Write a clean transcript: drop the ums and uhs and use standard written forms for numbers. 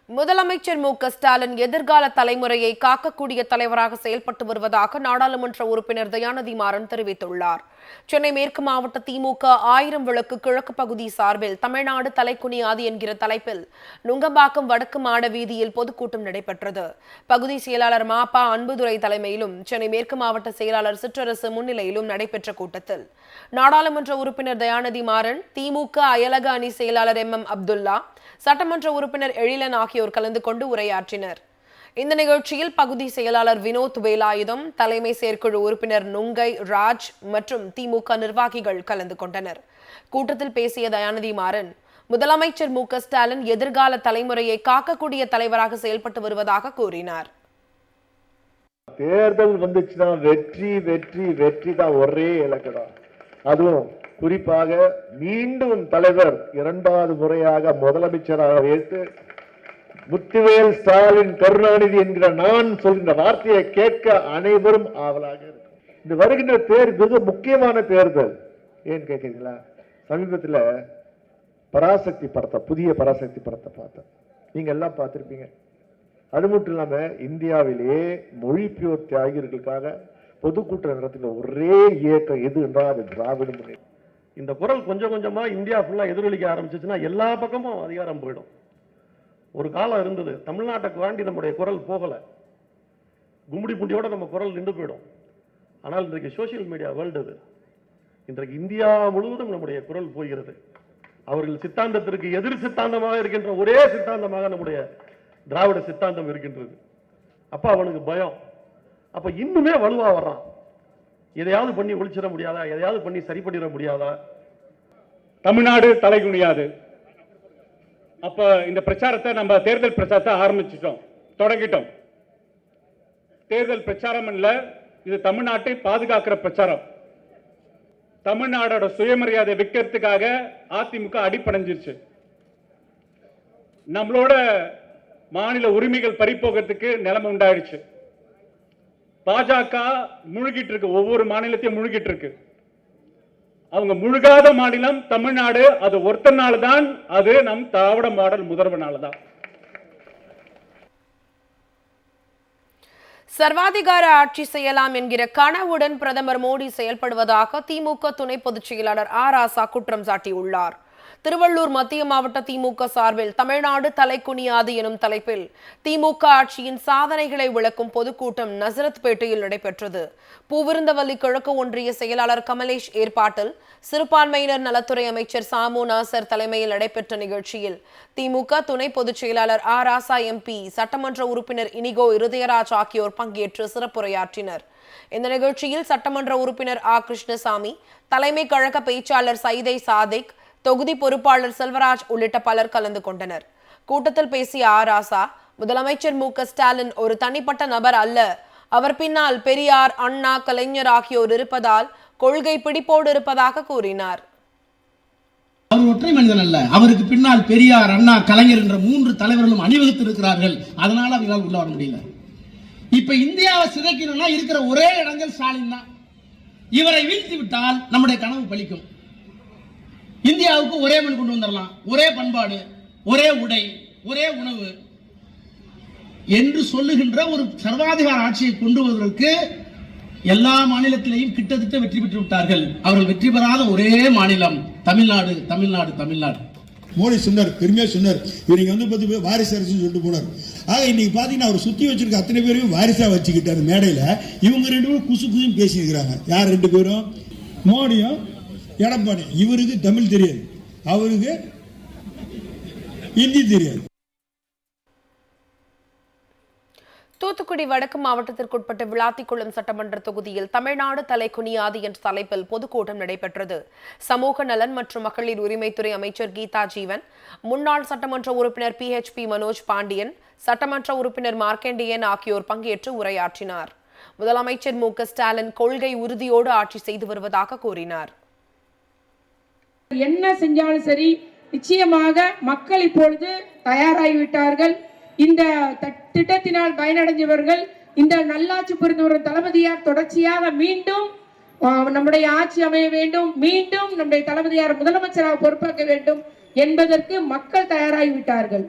முதலமைச்சர் ஸ்டாலின் எதிர்கால தலைமுறையை காக்கக்கூடிய தலைவராக செயல்பட்டு வருவதாக நாடாளுமன்ற உறுப்பினர் தயாநிதி மாறன் தெரிவித்துள்ளார். சென்னை மேற்கு மாவட்ட திமுக 1000 விளக்கு கிழக்கு பகுதி சார்பில் தமிழ்நாடு தலைக்குனியாது என்கிற தலைப்பில் நுங்கம்பாக்கம் வடக்கு மாட வீதியில் பொதுக்கூட்டம் நடைபெற்றது. பகுதி செயலாளர் மாப்பா அன்புதுரை தலைமையிலும் சென்னை மேற்கு மாவட்ட செயலாளர் சிற்றரசு முன்னிலையிலும் நடைபெற்ற கூட்டத்தில் நாடாளுமன்ற உறுப்பினர் தயாநிதி மாறன், திமுக அயலக அணி செயலாளர் MM அப்துல்லா, சட்டமன்ற உறுப்பினர் எழிலன் ஆகியோர் கலந்து கொண்டு உரையாற்றினர். இந்த நிகழ்ச்சியில் பகுதி செயலாளர் வினோத் வேலாயுதம், தலைமை செயற்குழு உறுப்பினர் நுங்கை ராஜ் மற்றும் திமுக நிர்வாகிகள் கலந்து கொண்டனர். கூட்டத்தில் பேசிய தயாநிதி மாறன், முதலமைச்சர் ஸ்டாலின் எதிர்கால தலைமுறையை காக்கக்கூடிய தலைவராக செயல்பட்டு வருவதாக கூறினார். தேர்தல் வந்துச்சுன்னா வெற்றி வெற்றி வெற்றி தான் ஒரே இலக்குதான். அதுவும் குறிப்பாக மீண்டும் தலைவர் 2வது முறையாக முதலமைச்சராக ஏற்று முத்துவேல் ஸ்டாலின் கருணாநிதி என்கிற நான் சொல்கின்ற வார்த்தையை கேட்க அனைவரும் ஆவலாக இருக்கும். இந்த வருகின்ற மிக முக்கியமான தேர்தல் ஏன் கேட்கிறீங்களா? சமீபத்தில் பராசக்தி படத்தை, புதிய பராசக்தி படத்தை பார்த்தேன். நீங்க எல்லாம் பார்த்திருப்பீங்க. அது மட்டும் இல்லாம இந்தியாவிலேயே மொழிபெயர் தியாகிகளுக்காக பொதுக்கூட்டம் நடத்துகிற ஒரே இயக்கம் எது என்றால் அது திராவிட முன்னேற்றம். இந்த குரல் கொஞ்சம் கொஞ்சமா இந்தியா ஃபுல்லா எதிரொலிக்க ஆரம்பிச்சுன்னா எல்லா பக்கமும் அதிகாரம் போயிடும். ஒரு காலம் இருந்தது, தமிழ்நாட்டுக்கு வாண்டி நம்முடைய குரல் போகல, கும்முடி புண்டியோட நம்ம குரல் நின்று போயிடும். ஆனால் இன்றைக்கு சோசியல் மீடியா வேர்ல்டு அது. இன்றைக்கு இந்தியா முழுவதும் நம்முடைய குரல் போகிறது. அவர்கள் சித்தாந்தத்திற்கு எதிர் சித்தாந்தமாக இருக்கின்ற ஒரே சித்தாந்தமாக நம்முடைய திராவிட சித்தாந்தம் இருக்கின்றது. அப்ப அவனுக்கு பயம். அப்ப இன்னுமே வலுவா வர்றான். எதையாவது பண்ணி ஒழிச்சிட முடியாதா? எதையாவது பண்ணி சரி பண்ணிட முடியாதா? தமிழ்நாடு தலைகுனியாது. அப்ப இந்த பிரச்சாரத்தை நம்ம தேர்தல் பிரச்சாரத்தை ஆரம்பிச்சிட்டோம், தொடங்கிட்டோம். தேர்தல் பிரச்சாரம் இல்ல, இது தமிழ்நாட்டை பாதுகாக்கிற பிரச்சாரம். தமிழ்நாடோட சுயமரியாதை விற்கிறதுக்காக அதிமுக அடிப்படைஞ்சிருச்சு. நம்மளோட மாநில உரிமைகள் பறிப்போகிறதுக்கு நிலைமை உண்டாயிடுச்சு. பாஜக முழுகிட்டு இருக்கு, ஒவ்வொரு மாநிலத்தையும் முழுகிட்டு இருக்கு. அவங்க முழுகாத மாநிலம் தமிழ்நாடு. அது ஒருத்தனால தான், அது நம் திராவிட மாடல் முதல்வனால தான். சர்வாதிகார ஆட்சி செய்யலாம் என்கிற கனவுடன் பிரதமர் மோடி செயல்படுவதாக திமுக துணை பொதுச் செயலாளர் ராசா குற்றம் சாட்டியுள்ளார். திருவள்ளூர் மத்திய மாவட்ட திமுக சார்பில் தமிழ்நாடு தலைக்குனியாது எனும் தலைப்பில் திமுக ஆட்சியின் சாதனைகளை விளக்கும் பொதுக்கூட்டம் நசரத்பேட்டையில் நடைபெற்றது. பூவிருந்தவல்லி கிழக்கு ஒன்றிய செயலாளர் கமலேஷ் ஏற்பாட்டில் சிறுபான்மையினர் நலத்துறை அமைச்சர் சாமு நாசர் தலைமையில் நடைபெற்ற நிகழ்ச்சியில் திமுக துணை பொதுச் செயலாளர் ராசா MP, சட்டமன்ற உறுப்பினர் இனிகோ இருதயராஜ் ஆகியோர் பங்கேற்று சிறப்புரையாற்றினர். இந்த நிகழ்ச்சியில் சட்டமன்ற உறுப்பினர் கிருஷ்ணசாமி, தலைமை கழக பேச்சாளர் சைதை சாதிக், தொகுதி பொறுப்பாளர் செல்வராஜ் உள்ளிட்ட பலர் கலந்து கொண்டனர். கூட்டத்தில் பேசிய ராசா, முதலமைச்சர் ஸ்டாலின் ஒரு தனிப்பட்ட நபர் அல்ல, அவர் பின்னால் பெரியார், அண்ணா, கலைஞர் ஆகியோர் இருப்பதால் கொள்கை பிடிப்போடு இருப்பதாக கூறினார். அவர் ஒற்றை மனிதன் அல்ல, அவருக்கு பின்னால் பெரியார், அண்ணா, கலைஞர் என்ற 3 தலைவர்களும் அணிவகுத்து இருக்கிறார்கள். அதனால அவர்களால் உள்ள வர முடியல. இப்ப இந்தியாவை சிதைக்கணும்னா இருக்கிற ஒரே இடங்கள் ஸ்டாலின் தான். இவரை வீழ்த்தி விட்டால் நம்முடைய கனவு பலிக்கும். இந்தியாவுக்கு ஒரே மண் கொண்டு வந்துடலாம், ஒரே பண்பாடு, ஒரே உடை, ஒரே உணவு என்று சொல்லுகின்ற ஒரு சர்வாதிகார ஆட்சியை கொண்டு வருவதற்கு எல்லா மாநிலத்திலேயும் கிட்டத்தட்ட வெற்றி பெற்று விட்டார்கள். அவர்கள் வெற்றி பெறாத ஒரே மாநிலம் தமிழ்நாடு, தமிழ்நாடு, தமிழ்நாடு. மோடி சொன்னார், பெருமையா சொன்னார், இவங்க வாரிசு அரசுன்னு சொல்லிட்டு போனார். ஆக இன்னைக்கு பாத்தீங்கன்னா அவர் சுத்தி வச்சிருக்க அத்தனை பேரையும் வாரிசா வச்சுக்கிட்டாரு மேடையில. இவங்க 2 பேரும் குசு குசுன்னு பேசியிருக்கிறாங்க. யார் 2 பேரும்? மோடியும் எடப்பாடி. இவருக்கு தமிழ் தெரியாது, அவருக்கு ஹிந்தி தெரியாது. தூத்துக்குடி வடக்கு மாவட்டத்திற்குட்பட்ட விளாத்திக்குளம் சட்டமன்ற தொகுதியில் தமிழ்நாடு தலைக்குனியாது என்ற தலைப்பில் பொதுக்கூட்டம் நடைபெற்றது. சமூக நலன் மற்றும் மகளிர் உரிமைத்துறை அமைச்சர் கீதா ஜீவன், முன்னாள் சட்டமன்ற உறுப்பினர் PHP மனோஜ் பாண்டியன், சட்டமன்ற உறுப்பினர் மார்க்கேண்டியன் ஆகியோர் பங்கேற்று உரையாற்றினார். முதலமைச்சர் ஸ்டாலின் கொள்கை உறுதியோடு ஆட்சி செய்து வருவதாக கூறினார். என்ன செஞ்சாலும் சரி, நிச்சயமாக மக்கள் இப்பொழுது தயாராகிவிட்டார்கள். இந்த திட்டத்தினால் பயனடைஞ்சவர்கள் இந்த நல்லாட்சி புரிந்து வரும் தளபதியார் தொடர்ச்சியாக மீண்டும் நம்முடைய ஆட்சி அமைய வேண்டும், மீண்டும் நம்முடைய தளபதியார் முதலமைச்சராக பொறுப்பேற்க வேண்டும் என்பதற்கு மக்கள் தயாராகிவிட்டார்கள்.